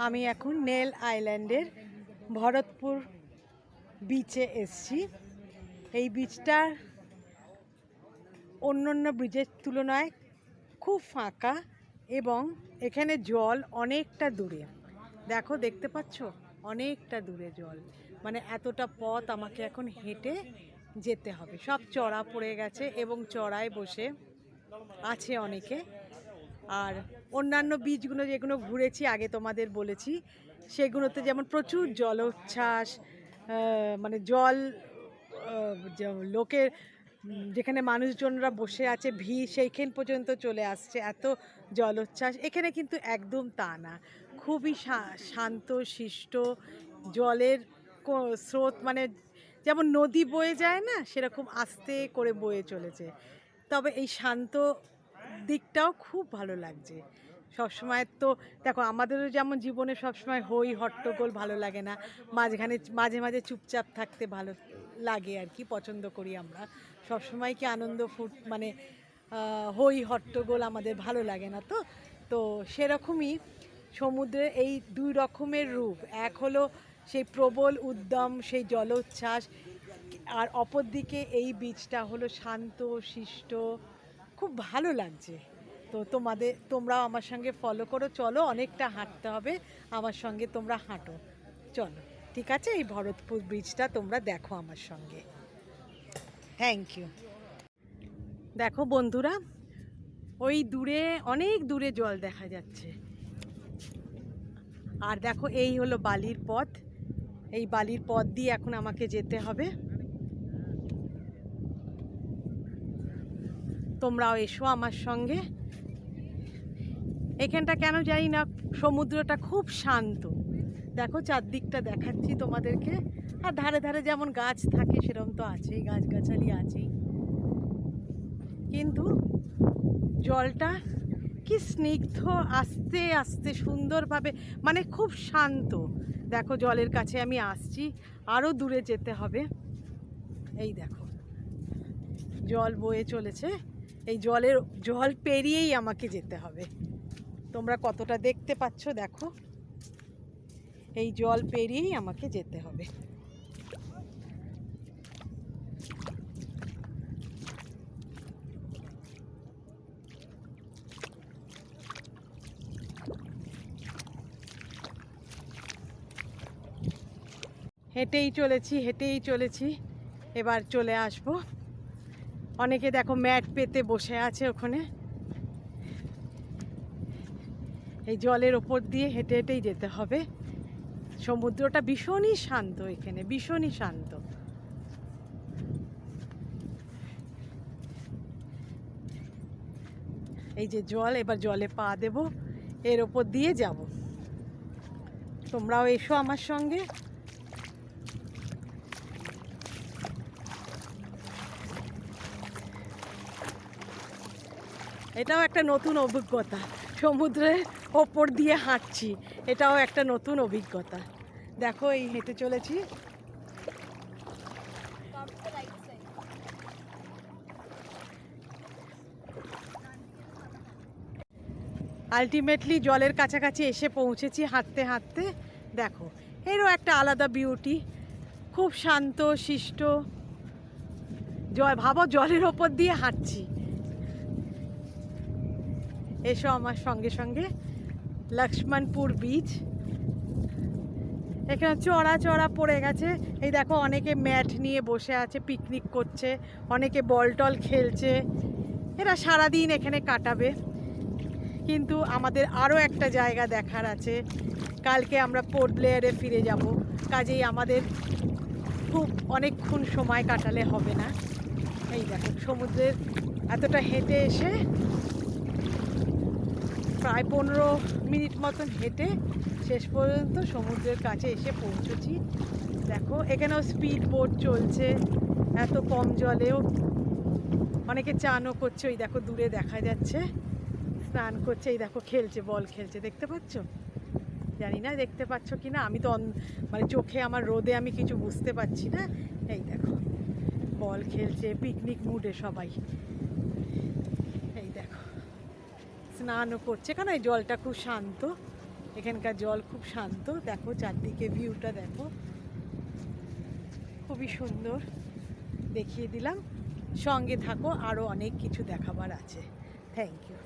আমি এখন নেল আইল্যান্ডের ভরতপুর বিচে এসছি। এই বিচটা অন্যান্য ব্রিজের তুলনায় খুব ফাঁকা এবং এখানে জল অনেকটা দূরে। দেখো, দেখতে পাচ্ছ অনেকটা দূরে জল, মানে এতটা পথ আমাকে এখন হেঁটে যেতে হবে। সব চড়া পড়ে গেছে এবং চড়ায় বসে আছে অনেকে। আর অন্যান্য বীজগুলো যেগুলো ঘুরেছি আগে তোমাদের বলেছি, সেগুলোতে যেমন প্রচুর জলোচ্ছ্বাস, মানে জল লোকের যেখানে মানুষজনরা বসে আছে ভিড় সেইখান পর্যন্ত চলে আসছে, এত জলোচ্ছ্বাস। এখানে কিন্তু একদম তা না, খুবই শান্ত শিষ্ট জলের স্রোত, মানে যেমন নদী বয়ে যায় না, সেরকম আস্তে করে বয়ে চলেছে। তবে এই শান্ত দিকটাও খুব ভালো লাগছে। সবসময় তো দেখো, আমাদেরও যেমন জীবনে সবসময় হই হট্টগোল ভালো লাগে না, মাঝে মাঝে চুপচাপ থাকতে ভালো লাগে আর কি, পছন্দ করি আমরা। সবসময় কি আনন্দ মানে হই হট্টগোল আমাদের ভালো লাগে না। তো তো সেরকমই সমুদ্রের এই দুই রকমের রূপ, এক হলো সেই প্রবল উদ্যম, সেই জলোচ্ছ্বাস, আর অপরদিকে এই বীচটা হলো শান্ত শিষ্ট, খুব ভালো লাগছে। তো তোমরাও আমার সঙ্গে ফলো করো, চলো, অনেকটা হাঁটতে হবে, আমার সঙ্গে তোমরা হাঁটো, চলো। ঠিক আছে, এই ভরতপুর ব্রিজটা তোমরা দেখো আমার সঙ্গে। Thank you. দেখো বন্ধুরা, ওই দূরে, অনেক দূরে জল দেখা যাচ্ছে। আর দেখো, এই হলো বালির পথ। এই বালির পথ দিয়ে এখন আমাকে যেতে হবে। তোমরাও এসো আমার সঙ্গে। এখানটা কেন জানি না, সমুদ্রটা খুব শান্ত। দেখো, চারদিকটা দেখাচ্ছি তোমাদেরকে। আর ধারে ধারে যেমন গাছ থাকে সেরকম তো আছেই, গাছগাছালি আছেই, কিন্তু জলটা কি স্নিগ্ধ, আস্তে আস্তে সুন্দরভাবে, মানে খুব শান্ত। দেখো, জলের কাছে আমি আসছি, আরও দূরে যেতে হবে। এই দেখো, জল বয়ে চলেছে, এই জল পেরিয়েই আমাকে যেতে হবে। তোমরা কতটা দেখতে পাচ্ছ দেখো, এই জল পেরিয়েই আমাকে যেতে হবে। হেঁটেই চলেছি, এবার চলে আসব। অনেকে দেখো ম্যাট পেতে বসে আছে ওখানে। এই জলের ওপর দিয়ে হেঁটে হেঁটেই যেতে হবে। সমুদ্রটা ভীষণই শান্ত, এখানে ভীষণই শান্ত। এই যে জল, এবার জলে পা দেব, এর ওপর দিয়ে যাব। তোমরাও এসো আমার সঙ্গে। এটাও একটা নতুন অভিজ্ঞতা, সমুদ্রের ওপর দিয়ে হাঁটছি, এটাও একটা নতুন অভিজ্ঞতা। দেখো, এই হেঁটে চলেছি। আলটিমেটলি জলের কাছাকাছি এসে পৌঁছেছি হাঁটতে হাঁটতে। দেখো, এরও একটা আলাদা বিউটি, খুব শান্ত শিষ্ট ভাবো জলের ওপর দিয়ে হাঁটছি। এসো আমার সঙ্গে সঙ্গে। লক্ষ্মণপুর বিচ, এখানে চড়া পড়ে গেছে। এই দেখো, অনেকে ম্যাট নিয়ে বসে আছে, পিকনিক করছে, অনেকে বল টল খেলছে। এরা সারাদিন এখানে কাটাবে। কিন্তু আমাদের আরও একটা জায়গা দেখার আছে। কালকে আমরা পোর্ট ব্লেয়ারে ফিরে যাব, কাজেই আমাদের খুব অনেকক্ষণ সময় কাটালে হবে না। এই দেখো, সমুদ্রের এতটা হেঁটে এসে প্রায় 15 মিনিট মতন হেঁটে শেষ পর্যন্ত সমুদ্রের কাছে এসে পৌঁছেছি। দেখো, এখানেও স্পিড বোট চলছে, এত কম জলেও। অনেকে চানও করছে, ওই দেখো দূরে দেখা যাচ্ছে, স্নান করছে। এই দেখো, খেলছে, বল খেলছে, দেখতে পাচ্ছ? জানি না দেখতে পাচ্ছ কি না, আমি তো মানে চোখে আমার রোদে আমি কিছু বুঝতে পারছি না। এই দেখো, বল খেলছে, পিকনিক মুডে সবাই। এই দেখো, স্নানও করছে, কারণ এই জলটা খুব শান্ত। এখানকার জল খুব শান্ত। দেখো চারদিকে ভিউটা দেখো, খুবই সুন্দর। দেখিয়ে দিলাম, সঙ্গে থাকো, আরও অনেক কিছু দেখাবার আছে। Thank you.